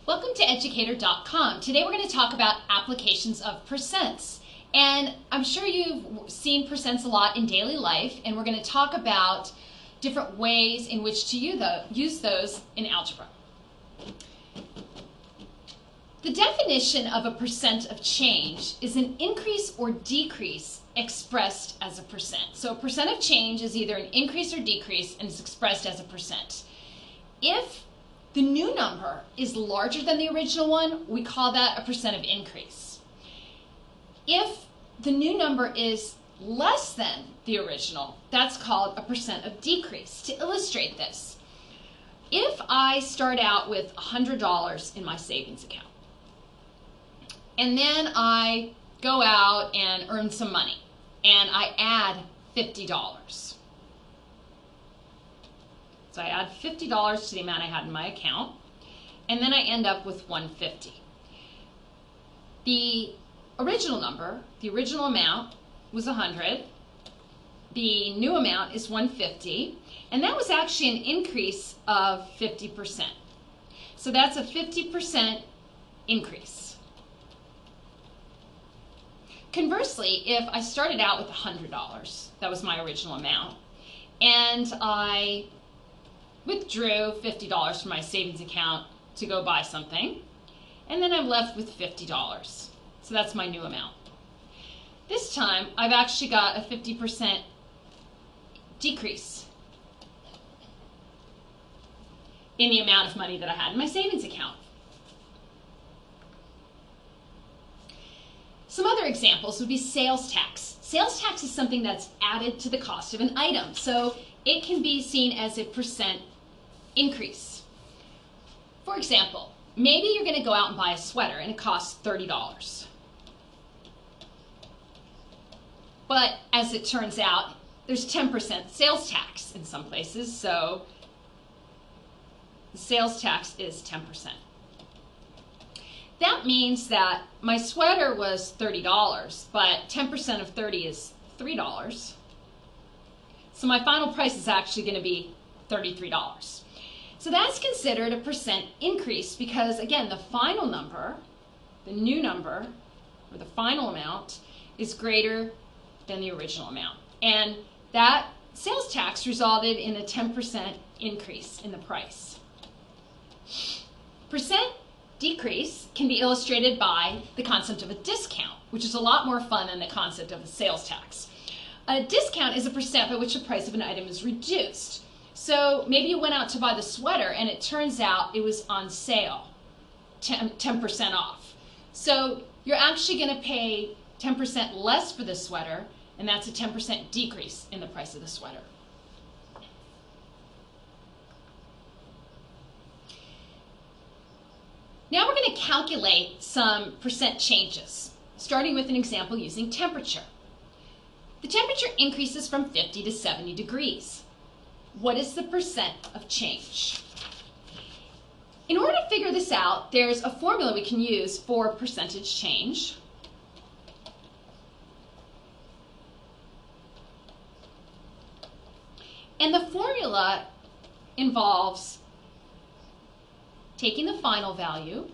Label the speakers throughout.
Speaker 1: Welcome to Educator.com. Today we're going to talk about applications of percents. And I'm sure you've seen percents a lot in daily life, and we're going to talk about different ways in which to use those in algebra. The definition of a percent of change is an increase or decrease expressed as a percent. So a percent of change is either an increase or decrease, and it's expressed as a percent. If the new number is larger than the original one, we call that a percent of increase. If the new number is less than the original, that's called a percent of decrease. To illustrate this, if I start out with $100 in my savings account, and then I go out and earn some money, and I add $50. So I add $50 to the amount I had in my account, and then I end up with $150. The original number, the original amount was 100. The new amount is 150, and that was actually an increase of 50%. So that's a 50% increase. Conversely, if I started out with $100, that was my original amount, and I withdrew $50 from my savings account to go buy something, and then I'm left with $50. So that's my new amount. This time, I've actually got a 50% decrease in the amount of money that I had in my savings account. Some other examples would be sales tax. Sales tax is something that's added to the cost of an item, so it can be seen as a percent increase. For example, maybe you're going to go out and buy a sweater and it costs $30. But as it turns out, there's 10% sales tax in some places, so the sales tax is 10%. That means that my sweater was $30, but 10% of 30 is $3. So my final price is actually going to be $33. So that's considered a percent increase because, again, the final number, the new number, or the final amount, is greater than the original amount. And that sales tax resulted in a 10% increase in the price. Percent decrease can be illustrated by the concept of a discount, which is a lot more fun than the concept of a sales tax. A discount is a percent by which the price of an item is reduced. So maybe you went out to buy the sweater and it turns out it was on sale, 10% off. So you're actually going to pay 10% less for the sweater, and that's a 10% decrease in the price of the sweater. Now we're going to calculate some percent changes, starting with an example using temperature. The temperature increases from 50 to 70 degrees. What is the percent of change? In order to figure this out, there's a formula we can use for percentage change. And the formula involves taking the final value,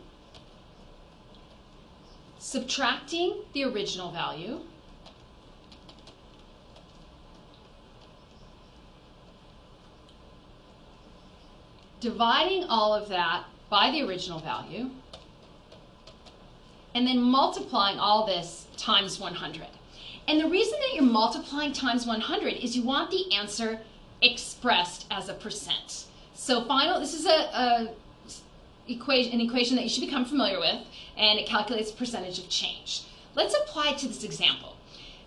Speaker 1: subtracting the original value, dividing all of that by the original value, and then multiplying all this times 100. And the reason that you're multiplying times 100 is you want the answer expressed as a percent. So this is an equation that you should become familiar with, and it calculates percentage of change. Let's apply it to this example.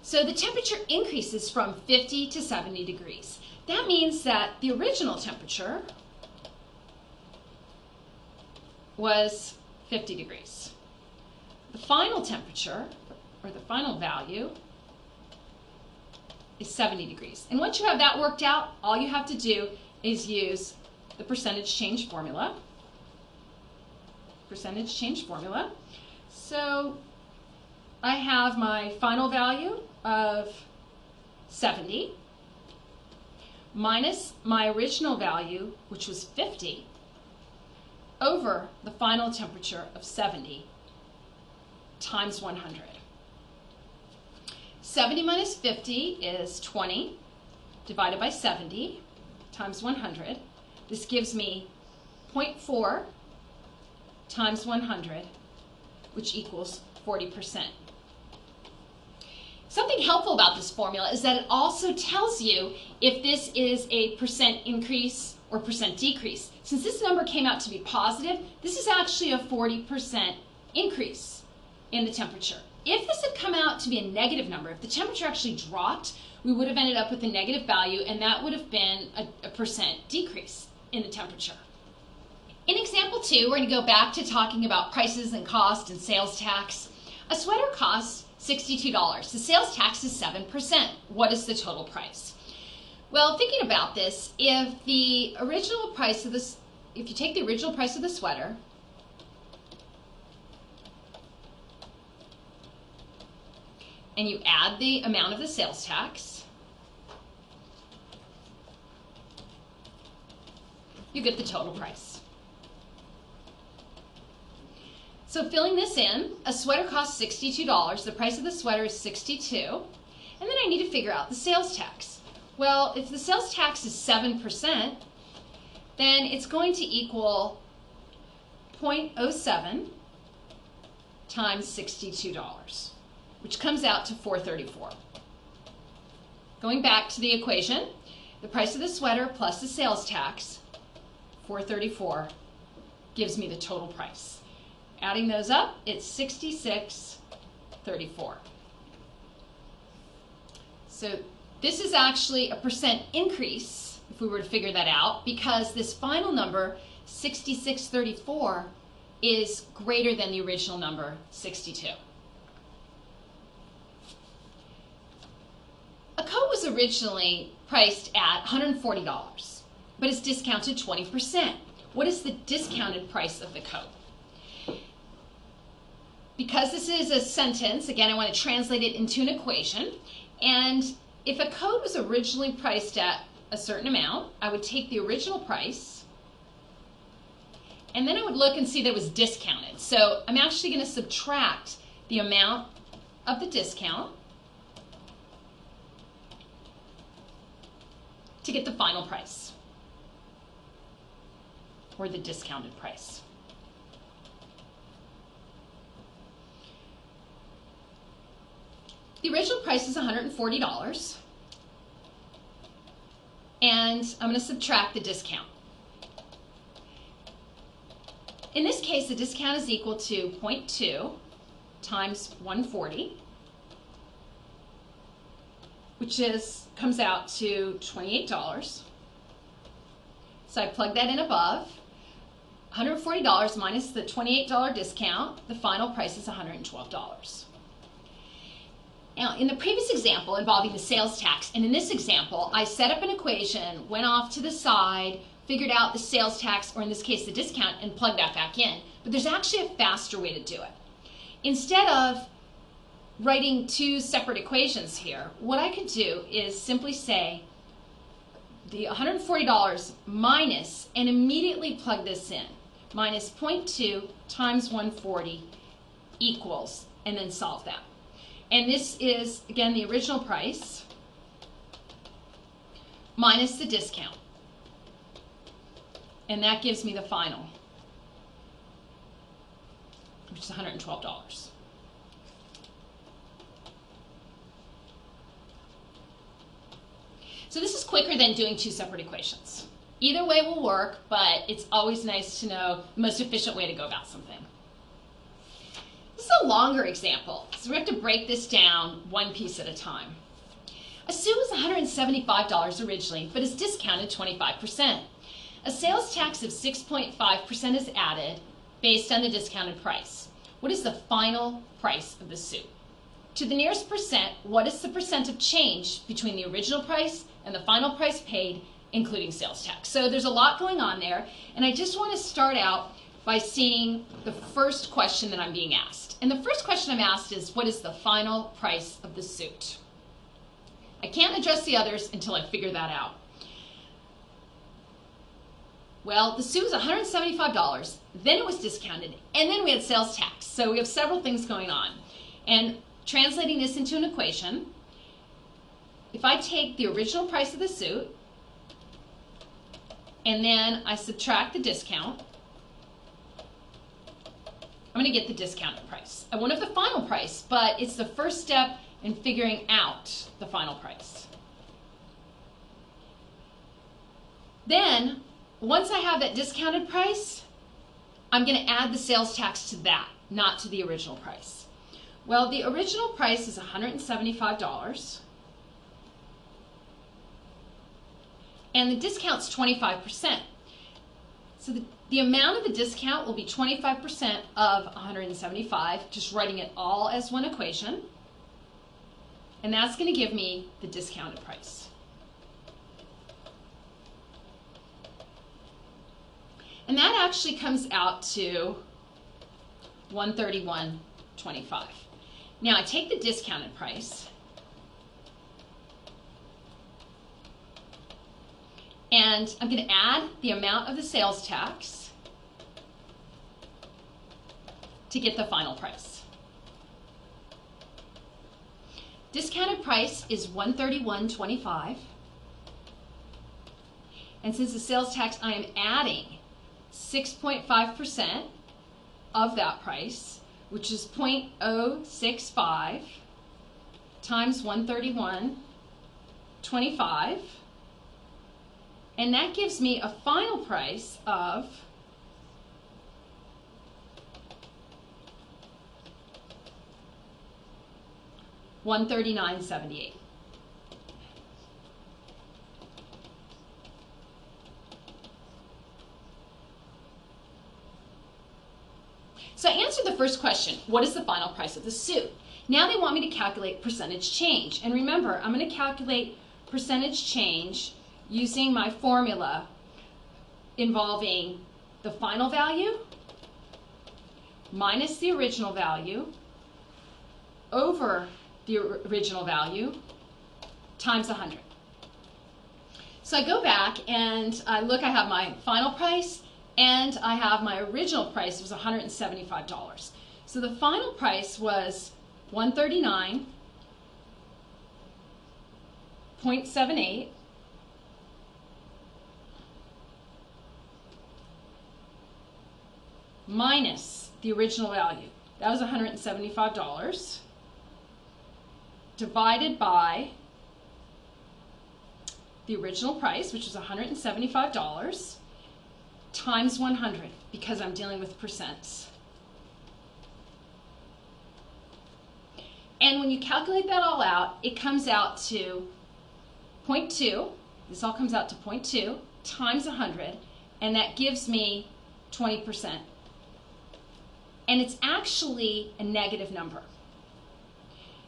Speaker 1: So the temperature increases from 50 to 70 degrees. That means that the original temperature was 50 degrees. The final temperature, or the final value, is 70 degrees. And once you have that worked out, all you have to do is use the percentage change formula. Percentage change formula. So I have my final value of 70 minus my original value, which was 50, over the final temperature of 70 times 100. 70 minus 50 is 20 divided by 70 times 100. This gives me 0.4 times 100, which equals 40%. Something helpful about this formula is that it also tells you if this is a percent increase or percent decrease. Since this number came out to be positive, this is actually a 40% increase in the temperature. If this had come out to be a negative number, if the temperature actually dropped, we would have ended up with a negative value, and that would have been a percent decrease in the temperature. In example 2, we're going to go back to talking about prices and cost and sales tax. A sweater costs $62. The sales tax is 7%. What is the total price? Well, thinking about this, if you take the original price of the sweater and you add the amount of the sales tax, you get the total price. So filling this in, a sweater costs $62. The price of the sweater is $62. And then I need to figure out the sales tax. Well, if the sales tax is 7%, then it's going to equal 0.07 times $62, which comes out to $4.34. Going back to the equation, the price of the sweater plus the sales tax, $4.34, gives me the total price. Adding those up, it's $66.34. So this is actually a percent increase, if we were to figure that out, because this final number, 66.34, is greater than the original number, 62. A coat was originally priced at $140, but it's discounted 20%. What is the discounted price of the coat? Because this is a sentence, again, I want to translate it into an equation, and if a coat was originally priced at a certain amount, I would take the original price, and then I would look and see that it was discounted. So I'm actually going to subtract the amount of the discount to get the final price, or the discounted price. The original price is $140, and I'm going to subtract the discount. In this case, the discount is equal to 0.2 times 140, which comes out to $28. So I plug that in above. $140 minus the $28 discount, the final price is $112. Now, in the previous example involving the sales tax, and in this example, I set up an equation, went off to the side, figured out the sales tax, or in this case the discount, and plugged that back in. But there's actually a faster way to do it. Instead of writing two separate equations here, what I could do is simply say the $140 minus, and immediately plug this in, minus 0.2 times 140 equals, and then solve that. And this is, again, the original price minus the discount. And that gives me the final, which is $112. So this is quicker than doing two separate equations. Either way will work, but it's always nice to know the most efficient way to go about something. This is a longer example, so we have to break this down one piece at a time. A suit was $175 originally, but is discounted 25%. A sales tax of 6.5% is added based on the discounted price. What is the final price of the suit? To the nearest percent, what is the percent of change between the original price and the final price paid, including sales tax? So there's a lot going on there, and I just want to start out by seeing the first question that I'm being asked. And the first question I'm asked is, what is the final price of the suit? I can't address the others until I figure that out. Well, the suit was $175, then it was discounted, and then we had sales tax. So we have several things going on. And translating this into an equation, if I take the original price of the suit, and then I subtract the discount, I'm going to get the discounted price. I won't have the final price, but it's the first step in figuring out the final price. Then, once I have that discounted price, I'm going to add the sales tax to that, not to the original price. Well, the original price is $175, and the discount's 25%. So the amount of the discount will be 25% of 175, just writing it all as one equation, and that's going to give me the discounted price. And that actually comes out to $131.25. Now I take the discounted price and I'm going to add the amount of the sales tax to get the final price. Discounted price is $131.25, and since the sales tax, I am adding 6.5% of that price, which is 0.065 times 131.25, and that gives me a final price of $139.78. So I answered the first question, what is the final price of the suit? Now they want me to calculate percentage change. And remember, I'm going to calculate percentage change using my formula involving the final value minus the original value over the original value times 100. So I go back and I look, I have my final price and I have my original price was $175. So the final price was $139.78 minus the original value. That was $175 divided by the original price, which was $175, times 100, because I'm dealing with percents. And when you calculate that all out, it comes out to 0.2. This all comes out to 0.2 times 100, and that gives me 20%. And it's actually a negative number.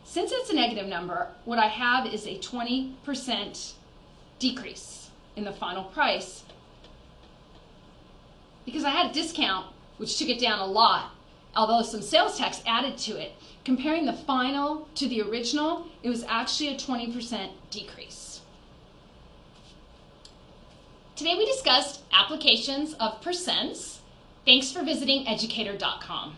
Speaker 1: Since it's a negative number, what I have is a 20% decrease in the final price, because I had a discount, which took it down a lot, although some sales tax added to it. Comparing the final to the original, it was actually a 20% decrease. Today we discussed applications of percents. Thanks for visiting educator.com.